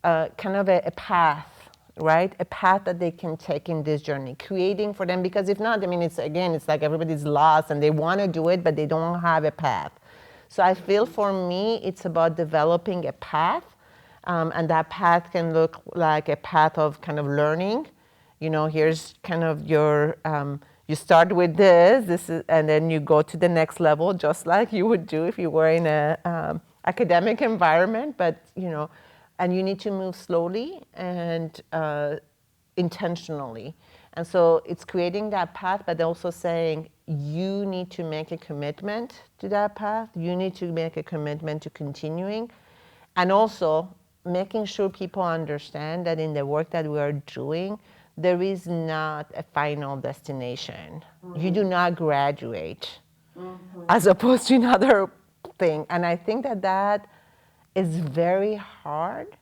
kind of a path, right? A path that they can take in this journey, creating for them, because if not, it's like everybody's lost and they want to do it, but they don't have a path. So I feel for me, it's about developing a path, and that path can look like a path of kind of learning. Here's kind of your, you start with this is, and then you go to the next level, just like you would do if you were in a academic environment, but, and you need to move slowly and intentionally. And so it's creating that path, but also saying you need to make a commitment to that path. You need to make a commitment to continuing. And also making sure people understand that in the work that we are doing, there is not a final destination. You do not graduate as opposed to another thing. And I think that is very hard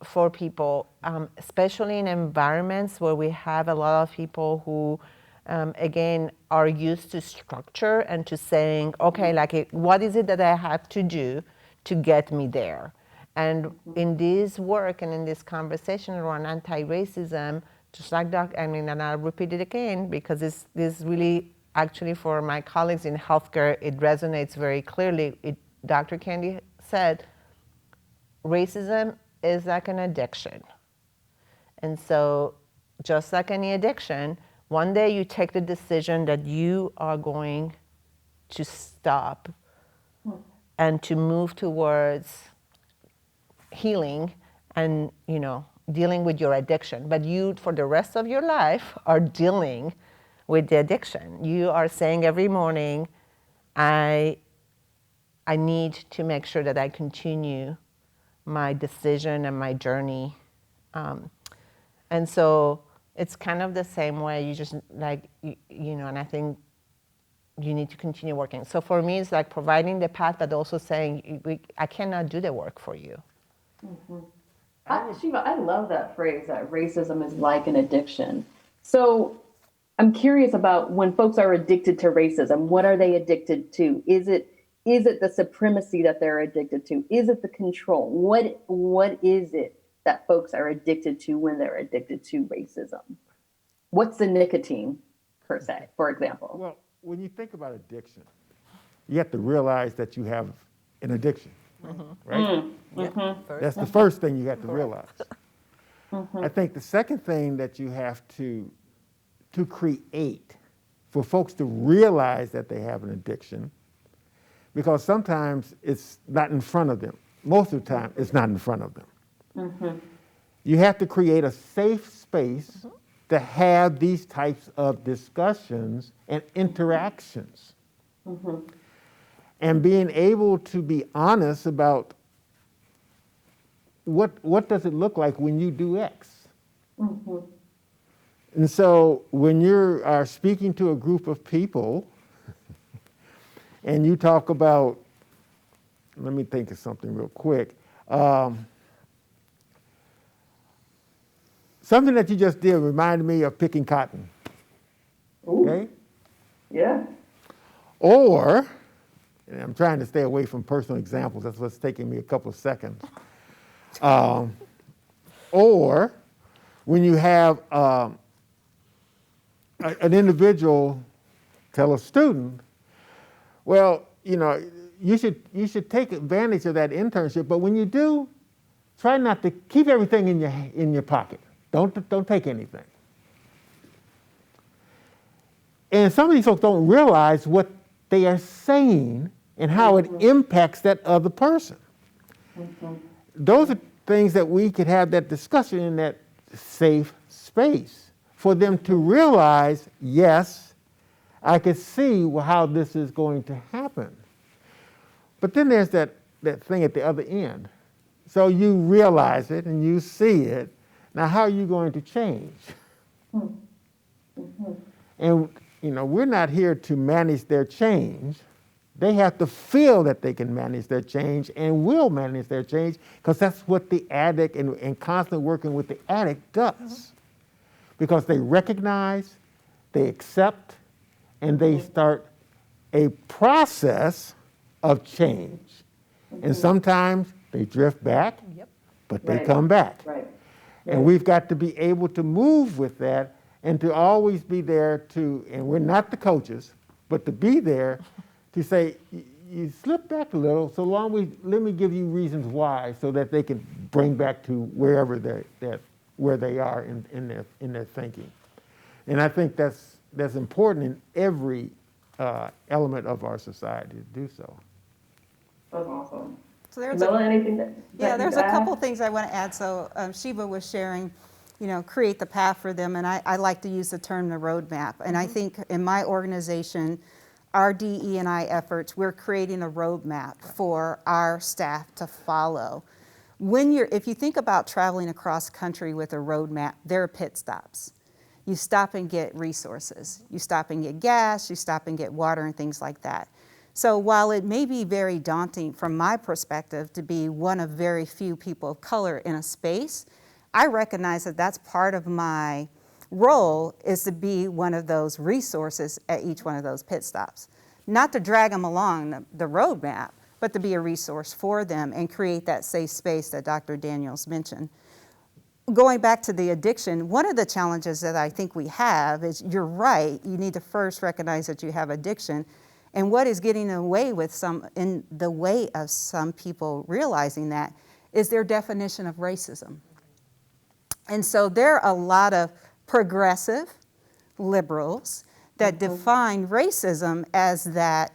for people, especially in environments where we have a lot of people who, again, are used to structure and to saying, okay, like, what is it that I have to do to get me there? And in this work and in this conversation around anti-racism, just like and I'll repeat it again because this really, actually for my colleagues in healthcare, it resonates very clearly. Dr. Candy said, racism is like an addiction. And so just like any addiction, one day you take the decision that you are going to stop and to move towards healing and, dealing with your addiction. But you, for the rest of your life, are dealing with the addiction. You are saying every morning, I need to make sure that I continue my decision and my journey. And so it's kind of the same way. You just like, and I think you need to continue working. So for me, it's like providing the path, but also saying, I cannot do the work for you. Shiva, I love that phrase, that racism is like an addiction. So I'm curious about when folks are addicted to racism, what are they addicted to? Is it the supremacy that they're addicted to? Is it the control? What is it that folks are addicted to when they're addicted to racism? What's the nicotine, per se, for example? Well, when you think about addiction, you have to realize that you have an addiction, right? That's the first thing you have to realize. I think the second thing that you have to create for folks to realize that they have an addiction, because sometimes it's not in front of them. Most of the time, it's not in front of them. You have to create a safe space to have these types of discussions and interactions. And being able to be honest about what does it look like when you do X? And so when you are speaking to a group of people and you talk about, let me think of something real quick. Something that you just did reminded me of picking cotton. Ooh. Okay? Yeah. Or, and I'm trying to stay away from personal examples, that's what's taking me a couple of seconds. Or when you have an individual tell a student, well, you should take advantage of that internship, but when you do, try not to keep everything in your pocket. Don't take anything. And some of these folks don't realize what they are saying and how it impacts that other person. Those are things that we could have that discussion in that safe space for them to realize, yes, I can see how this is going to happen. But then there's that thing at the other end. So you realize it and you see it. Now, how are you going to change? And, we're not here to manage their change. They have to feel that they can manage their change and will manage their change, because that's what the addict and constant working with the addict does. Because they recognize, they accept, and they start a process of change. And sometimes they drift back, but they come back. Right. And we've got to be able to move with that and to always be there to, and we're not the coaches, but to be there to say, you slip back a little, so let me give you reasons why, so that they can bring back to wherever where they are in their thinking. And I think that's important in every element of our society to do so. That's awesome. So there's Camilla, anything that there's you'd a couple add? things I want to add. So Shiva was sharing, create the path for them, and I like to use the term the roadmap. And I think in my organization, our DE&I efforts, we're creating a roadmap for our staff to follow. If you think about traveling across country with a roadmap, there are pit stops. You stop and get resources. You stop and get gas, you stop and get water and things like that. So while it may be very daunting from my perspective to be one of very few people of color in a space, I recognize that that's part of my role, is to be one of those resources at each one of those pit stops. Not to drag them along the roadmap, but to be a resource for them and create that safe space that Dr. Daniels mentioned. Going back to the addiction, one of the challenges that I think we have is, you're right, you need to first recognize that you have addiction. And what is getting in the way of some people realizing that is their definition of racism. And so there are a lot of progressive liberals that define racism as that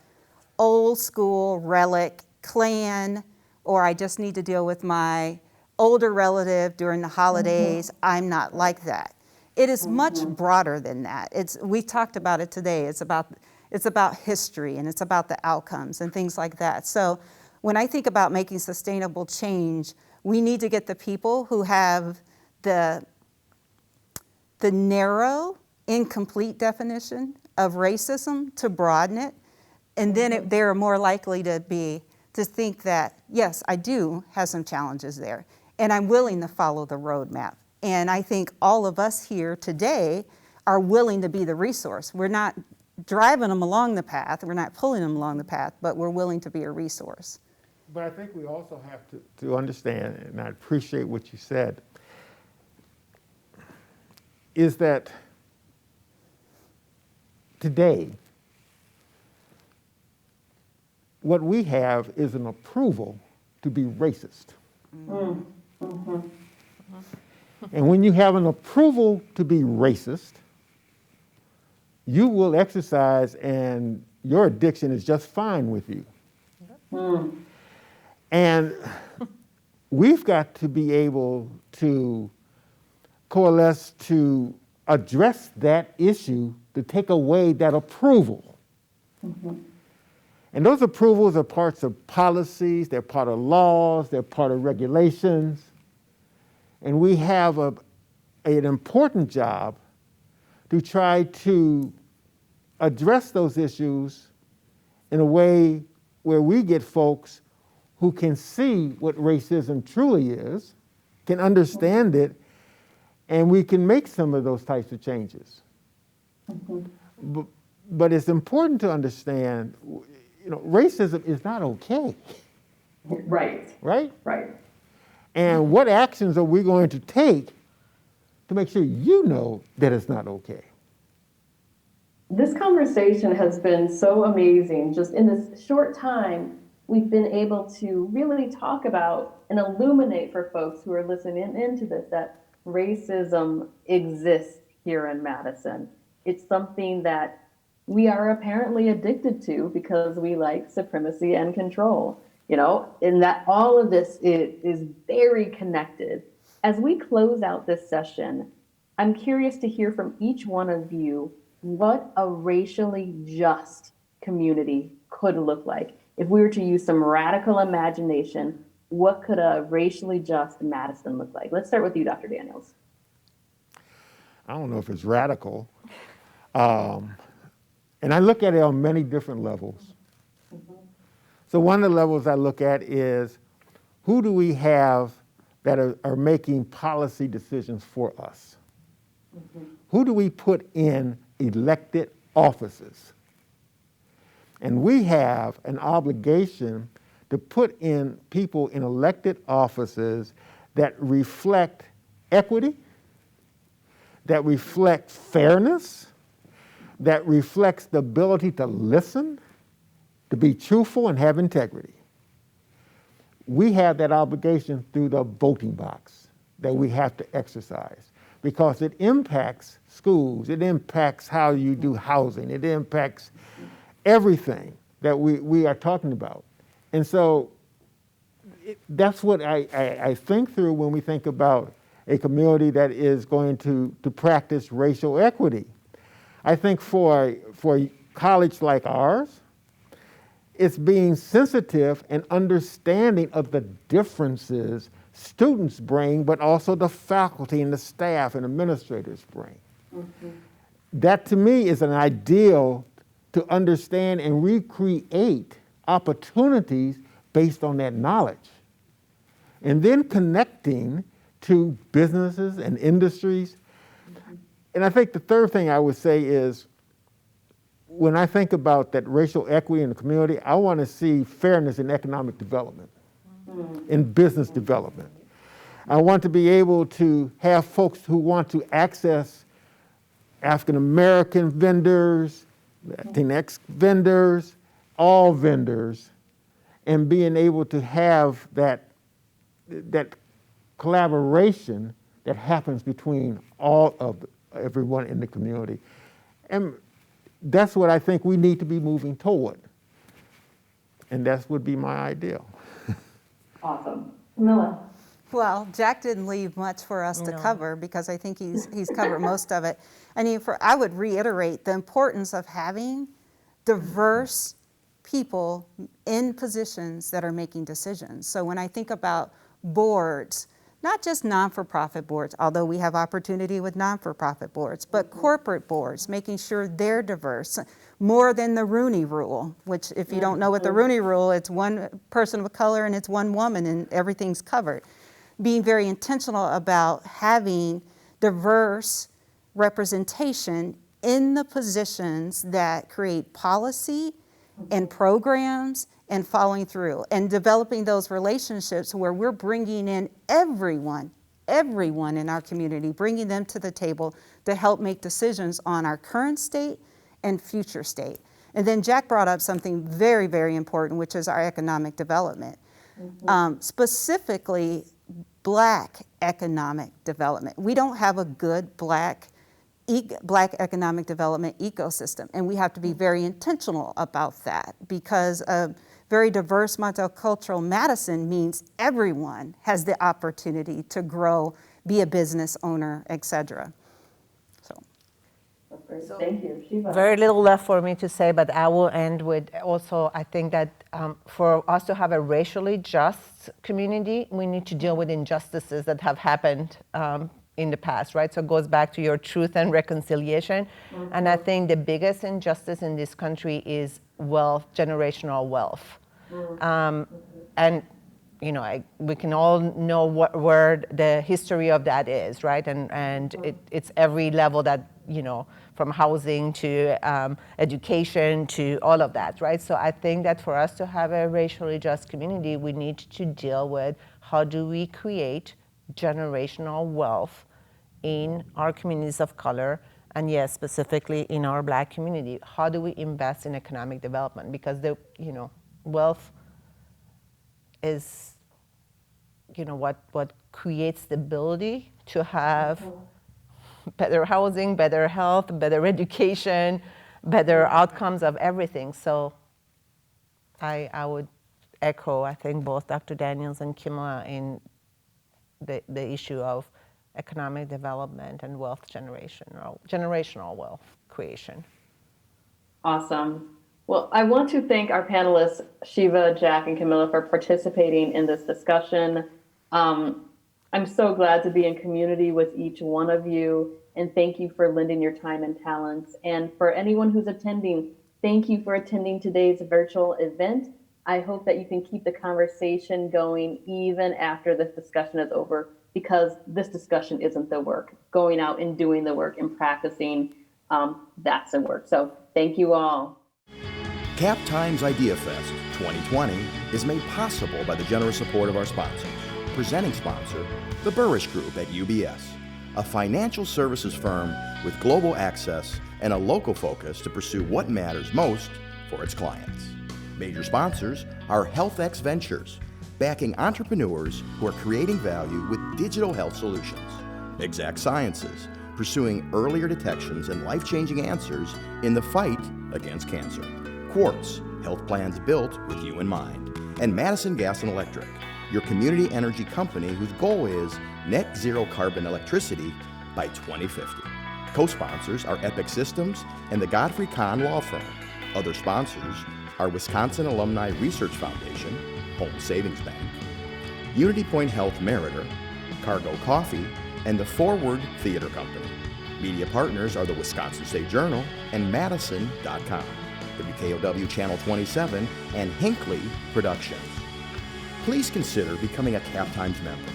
old school relic, Klan, or I just need to deal with my older relative during the holidays. I'm not like that. It is much broader than that. We talked about it today. It's about history, and it's about the outcomes and things like that. So when I think about making sustainable change, we need to get the people who have the narrow, incomplete definition of racism to broaden it. And then they're more likely to think that, yes, I do have some challenges there, and I'm willing to follow the roadmap. And I think all of us here today are willing to be the resource. We're not driving them along the path, we're not pulling them along the path, but we're willing to be a resource. But I think we also have to understand, and I appreciate what you said, is that today, what we have is an approval to be racist. And when you have an approval to be racist, you will exercise, and your addiction is just fine with you. And we've got to be able to coalesce to address that issue, to take away that approval. And those approvals are parts of policies, they're part of laws, they're part of regulations. And we have an important job to try to address those issues in a way where we get folks who can see what racism truly is, can understand it, and we can make some of those types of changes. But it's important to understand, racism is not okay. Right. Right? Right. And what actions are we going to take to make sure you know that it's not okay? This conversation has been so amazing. Just in this short time, we've been able to really talk about and illuminate for folks who are listening into this that racism exists here in Madison. It's something that we are apparently addicted to because we like supremacy and control, and that all of this is very connected. As we close out this session, I'm curious to hear from each one of you what a racially just community could look like. If we were to use some radical imagination, what could a racially just Madison look like? Let's start with you, Dr. Daniels. I don't know if it's radical. And I look at it on many different levels. So one of the levels I look at is who do we have that are making policy decisions for us? Who do we put in elected offices? And we have an obligation to put in people in elected offices that reflect equity, that reflect fairness, that reflects the ability to listen, to be truthful and have integrity. We have that obligation through the voting box that we have to exercise because it impacts schools, it impacts how you do housing, it impacts everything that we are talking about. And so that's what I think through when we think about a community that is going to practice racial equity. I think for a college like ours, it's being sensitive and understanding of the differences students bring, but also the faculty and the staff and administrators bring. That to me is an ideal to understand and recreate opportunities based on that knowledge. And then connecting to businesses and industries. And I think the third thing I would say is, when I think about that racial equity in the community, I want to see fairness in economic development, in business development. I want to be able to have folks who want to access African American vendors, Latinx vendors, all vendors, and being able to have that collaboration that happens between everyone in the community. And that's what I think we need to be moving toward. And that would be my ideal. Awesome. Camilla? Well, Jack didn't leave much for us to cover because I think he's covered most of it. I would reiterate the importance of having diverse people in positions that are making decisions. So when I think about boards, not just non-for-profit boards, although we have opportunity with non-for-profit boards, but corporate boards, making sure they're diverse, more than the Rooney Rule, which if you don't know what the Rooney Rule, it's one person of color and it's one woman and everything's covered. Being very intentional about having diverse representation in the positions that create policy and programs and following through and developing those relationships where we're bringing in everyone in our community, bringing them to the table to help make decisions on our current state and future state. And then Jack brought up something very, very important, which is our economic development. Specifically, Black economic development. We don't have a good Black economic development ecosystem, and we have to be very intentional about that because a very diverse multicultural Madison means everyone has the opportunity to grow, be a business owner, etc. So, thank you. Shiva? Very little left for me to say, but I will end with also, I think that for us to have a racially just community, we need to deal with injustices that have happened in the past, right? So it goes back to your truth and reconciliation. And I think the biggest injustice in this country is wealth, generational wealth. And we can all know where the history of that is, right? And it's every level that, from housing to education to all of that, right? So I think that for us to have a racially just community, we need to deal with how do we create generational wealth in our communities of color, and yes, specifically in our Black community. How do we invest in economic development? Because wealth is, what creates the ability to have better housing, better health, better education, better outcomes of everything. So I would echo, I think, both Dr. Daniels and Kimila in the issue of economic development and wealth generation, or generational wealth creation. Awesome. Well, I want to thank our panelists, Shiva, Jack, and Camilla, for participating in this discussion. I'm so glad to be in community with each one of you, and thank you for lending your time and talents. And for anyone who's attending, thank you for attending today's virtual event. I hope that you can keep the conversation going even after this discussion is over, because this discussion isn't the work. Going out and doing the work and practicing, that's the work. So thank you all. Cap Times Idea Fest 2020 is made possible by the generous support of our sponsors. Presenting sponsor, the Burrish Group at UBS, a financial services firm with global access and a local focus to pursue what matters most for its clients. Major sponsors are HealthX Ventures, backing entrepreneurs who are creating value with digital health solutions. Exact Sciences, pursuing earlier detections and life-changing answers in the fight against cancer. Quartz, health plans built with you in mind. And Madison Gas and Electric, your community energy company whose goal is net zero carbon electricity by 2050. Co-sponsors are Epic Systems and the Godfrey Kahn Law Firm. Other sponsors are Wisconsin Alumni Research Foundation, Home Savings Bank, Unity Point Health Moderator, Cargo Coffee, and the Forward Theater Company. Media partners are the Wisconsin State Journal and Madison.com, WKOW Channel 27, and Hinckley Productions. Please consider becoming a Cap Times member.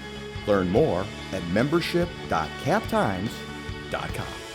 Learn more at membership.captimes.com.